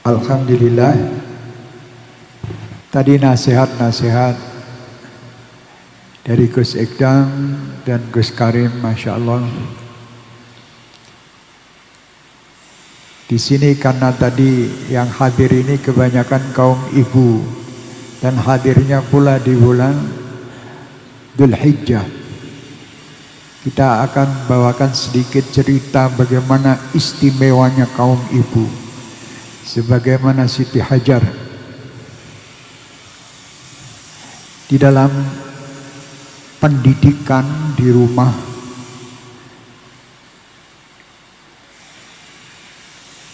Alhamdulillah, tadi nasihat-nasihat dari Gus Ekdam dan Gus Karim, Masya Allah. Di sini karena tadi yang hadir ini kebanyakan kaum ibu dan hadirnya pula di bulan Dzulhijjah. Kita akan bawakan sedikit cerita bagaimana istimewanya kaum ibu. Sebagaimana Siti Hajar di dalam pendidikan di rumah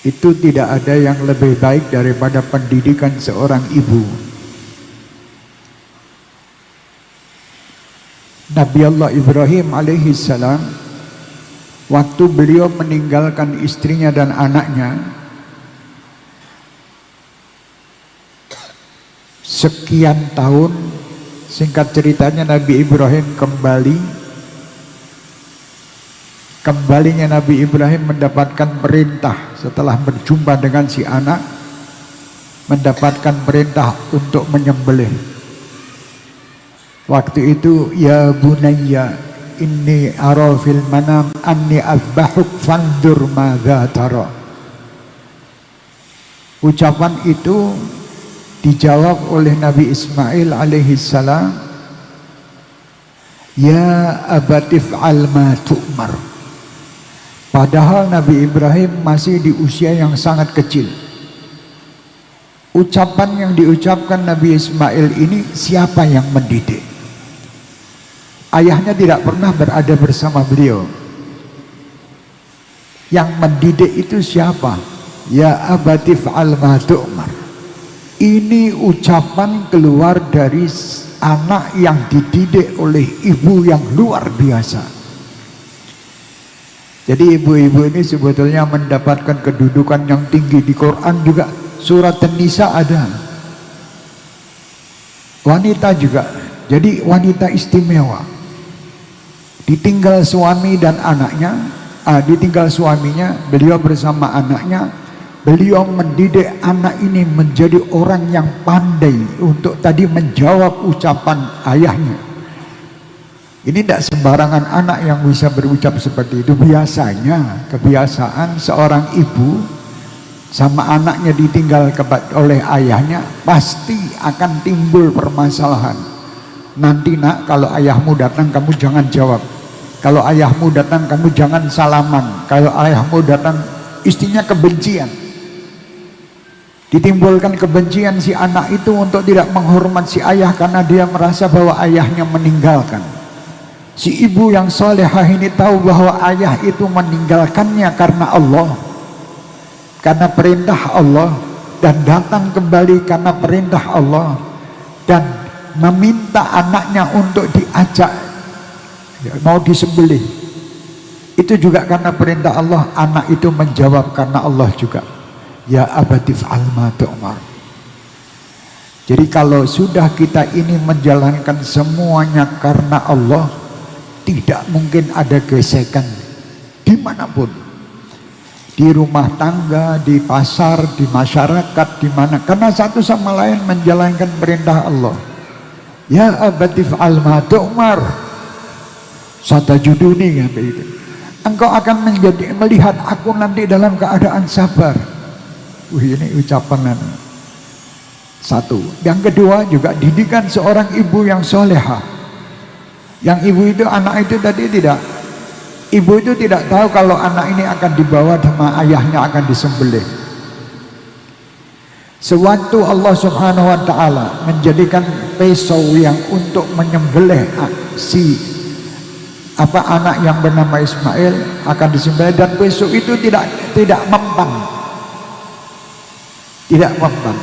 itu tidak ada yang lebih baik daripada pendidikan seorang ibu. Nabi Allah Ibrahim alaihissalam, waktu beliau meninggalkan istrinya dan anaknya, sekian tahun, singkat ceritanya Nabi Ibrahim kembalinya Nabi Ibrahim mendapatkan perintah setelah berjumpa dengan si anak, mendapatkan perintah untuk menyembelih. Waktu itu, ya bunayya inni ara fil manam anni azbahuk fandur madza tara. Ucapan itu dijawab oleh Nabi Ismail alaihissalam, ya abatif al ma tu'mar. Padahal Nabi Ibrahim masih di usia yang sangat kecil. Ucapan yang diucapkan Nabi Ismail ini siapa yang mendidik? Ayahnya tidak pernah berada bersama beliau. Yang mendidik itu siapa? Ya abatif al ma tu'mar. Ini ucapan keluar dari anak yang dididik oleh ibu yang luar biasa. Jadi ibu-ibu ini sebetulnya mendapatkan kedudukan yang tinggi. Di Quran juga surat An-Nisa ada. Wanita juga. Jadi wanita istimewa. Ditinggal suami dan anaknya, ditinggal suaminya, beliau bersama anaknya. Beliau mendidik anak ini menjadi orang yang pandai untuk tadi menjawab ucapan ayahnya. Ini tidak sembarangan anak yang bisa berucap seperti itu. Biasanya kebiasaan seorang ibu sama anaknya ditinggal oleh ayahnya pasti akan timbul permasalahan. Nanti nak, kalau ayahmu datang kamu jangan jawab. Kalau ayahmu datang kamu jangan salaman. Kalau ayahmu datang, istinya kebencian. Ditimbulkan kebencian si anak itu untuk tidak menghormat si ayah karena dia merasa bahwa ayahnya meninggalkan. Si ibu yang solehah ini tahu bahwa ayah itu meninggalkannya karena Allah, karena perintah Allah, dan datang kembali karena perintah Allah, dan meminta anaknya untuk diajak, mau disembelih. Itu juga karena perintah Allah. Anak itu menjawab karena Allah juga. Ya abatif alma tu'mar. Jadi kalau sudah kita ini menjalankan semuanya karena Allah, tidak mungkin ada gesekan dimanapun, di rumah tangga, di pasar, di masyarakat, di mana, karena satu sama lain menjalankan perintah Allah. Ya abatif alma tu'mar satajuduni, kata itu. Engkau akan melihat aku nanti dalam keadaan sabar. Ini ucapan satu. Yang kedua juga didikan seorang ibu yang solehah. Yang ibu itu, anak itu tadi tidak, ibu itu tidak tahu kalau anak ini akan dibawa sama ayahnya akan disembelih. Sewaktu Allah Subhanahu wa ta'ala menjadikan pisau yang untuk menyembelih si anak yang bernama Ismail akan disembelih, dan pisau itu tidak mempan. Tidak mempan.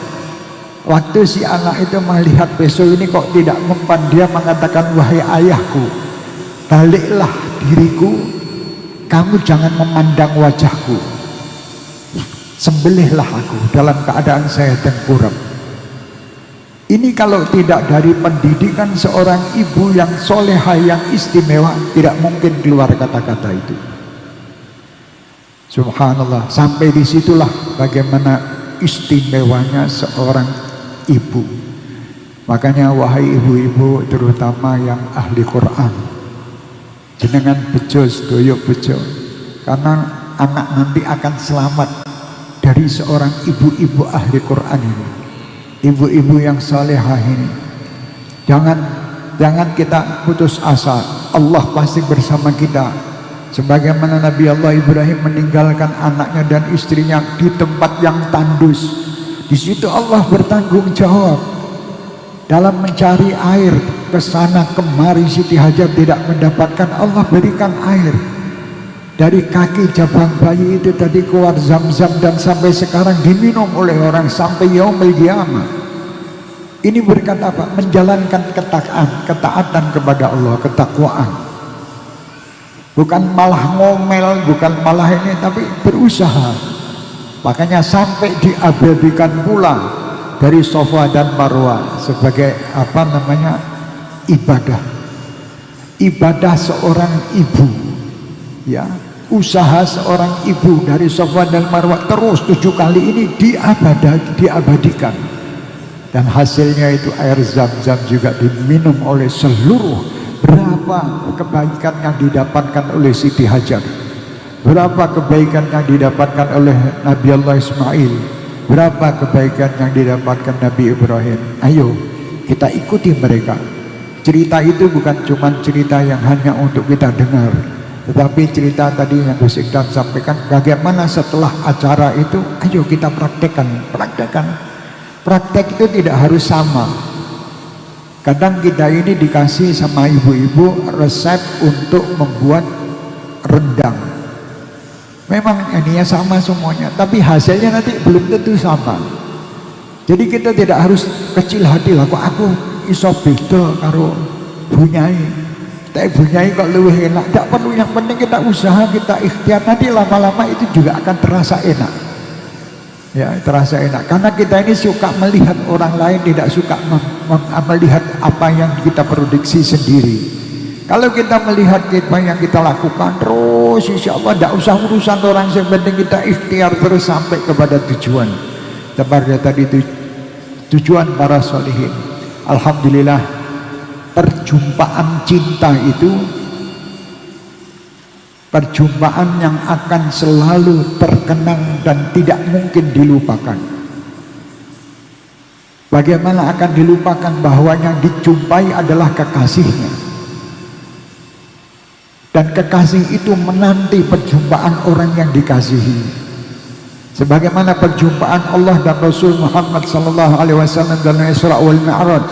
Waktu si anak itu melihat pisau ini kok tidak mempan, dia mengatakan, wahai ayahku, baliklah diriku, kamu jangan memandang wajahku, sembelihlah aku dalam keadaan saya tengkurap. Ini kalau tidak dari pendidikan seorang ibu yang solehah, yang istimewa, tidak mungkin keluar kata-kata itu. Subhanallah. Sampai disitulah bagaimana istimewanya seorang ibu. Makanya wahai ibu-ibu, terutama yang ahli Quran, jenengan bejo sedoyo bejo, karena anak nanti akan selamat dari seorang ibu-ibu ahli Quran ini, ibu-ibu yang salehah ini. Jangan kita putus asa, Allah pasti bersama kita. Sebagaimana Nabi Allah Ibrahim meninggalkan anaknya dan istrinya di tempat yang tandus, di situ Allah bertanggung jawab dalam mencari air. Ke sana kemari Siti Hajar tidak mendapatkan, Allah berikan air dari kaki jabang bayi itu tadi keluar zam-zam, dan sampai sekarang diminum oleh orang sampai yaumil qiyamah. Ini berkat apa? Menjalankan ketaatan kepada Allah, ketakwaan. Bukan malah ngomel, bukan malah ini, tapi berusaha. Makanya sampai diabadikan pula dari Safa dan Marwah sebagai apa namanya, ibadah seorang ibu, ya, usaha seorang ibu dari Safa dan Marwah terus 7 kali ini diabadikan, dan hasilnya itu air zam-zam juga diminum oleh seluruh. Berapa kebaikan yang didapatkan oleh Siti Hajar, berapa kebaikan yang didapatkan oleh Nabi Allah Ismail, berapa kebaikan yang didapatkan Nabi Ibrahim. Ayo kita ikuti mereka. Cerita itu bukan cuma cerita yang hanya untuk kita dengar, tetapi cerita tadi yang Gus Ikdam sampaikan, bagaimana setelah acara itu, ayo kita praktekkan. Praktek itu tidak harus sama. Kadang kita ini dikasih sama ibu-ibu resep untuk membuat rendang, memang ininya sama semuanya, tapi hasilnya nanti belum tentu sama. Jadi kita tidak harus kecil hati lah, kok aku iso beda karo bunyai, tapi bunyai kok lebih enak. Tidak perlu, yang penting kita usaha, kita ikhtiar, nanti lama-lama itu juga akan terasa enak. Ya, terasa enak, karena kita ini suka melihat orang lain, tidak suka melihat apa yang kita produksi sendiri. Kalau kita melihat apa yang kita lakukan terus, insya Allah tidak usah urusan orang, yang penting kita ikhtiar terus sampai kepada tujuan. Tepatnya tadi tujuan para sholihin. Alhamdulillah, perjumpaan cinta itu perjumpaan yang akan selalu terkenang dan tidak mungkin dilupakan. Bagaimana akan dilupakan bahwa yang dijumpai adalah kekasihnya, dan kekasih itu menanti perjumpaan orang yang dikasihi. Sebagaimana perjumpaan Allah dan Rasul Muhammad SAW dalam Isra wal Mi'raj,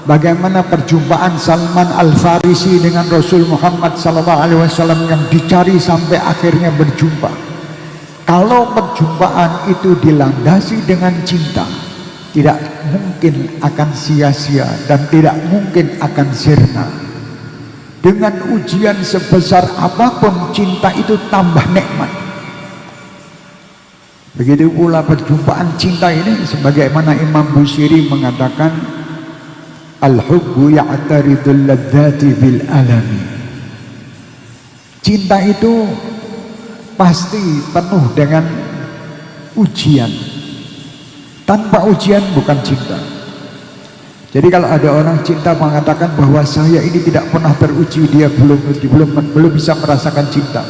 bagaimana perjumpaan Salman Al-Farisi dengan Rasul Muhammad SAW yang dicari sampai akhirnya berjumpa. Kalau perjumpaan itu dilandasi dengan cinta, tidak mungkin akan sia-sia dan tidak mungkin akan sirna. Dengan ujian sebesar apapun, cinta itu tambah nikmat. Begitu pula perjumpaan cinta ini, sebagaimana Imam Busiri mengatakan, al-hubbu ya'taridul ladzati bil alami. Cinta itu pasti penuh dengan ujian. Tanpa ujian bukan cinta. Jadi kalau ada orang cinta mengatakan bahwa saya ini tidak pernah teruji, dia belum bisa merasakan cinta.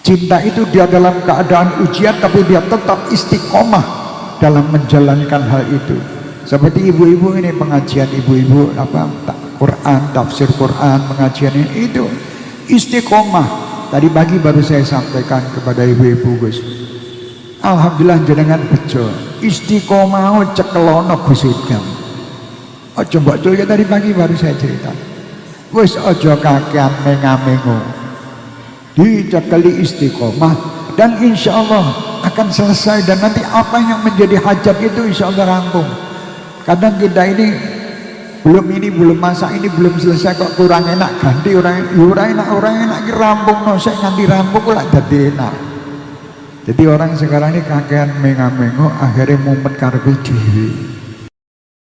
Cinta itu dia dalam keadaan ujian, tapi dia tetap istiqomah dalam menjalankan hal itu. Seperti ibu-ibu ini, pengajian ibu-ibu apa Quran, tafsir Quran, pengajian ini itu istiqomah. Tadi pagi baru saya sampaikan kepada ibu-ibu, Gus, alhamdulillah jenengan bejo istiqomah cekelono Gus Idam. Ojo mbok ya, tadi pagi baru saya cerita. Wis ojo kakean menga-mengo, dicekeli istiqomah, dan insya Allah akan selesai. Dan nanti apa yang menjadi hajat itu insya Allah rampung. Kadang kita ini belum masak, ini belum selesai kok kurang enak, ganti orang enak rampung, no saya nganti rampung lah jadi enak. Jadi orang sekarang ini kakean menga-mengo, akhirnya mumet karepe dhewe.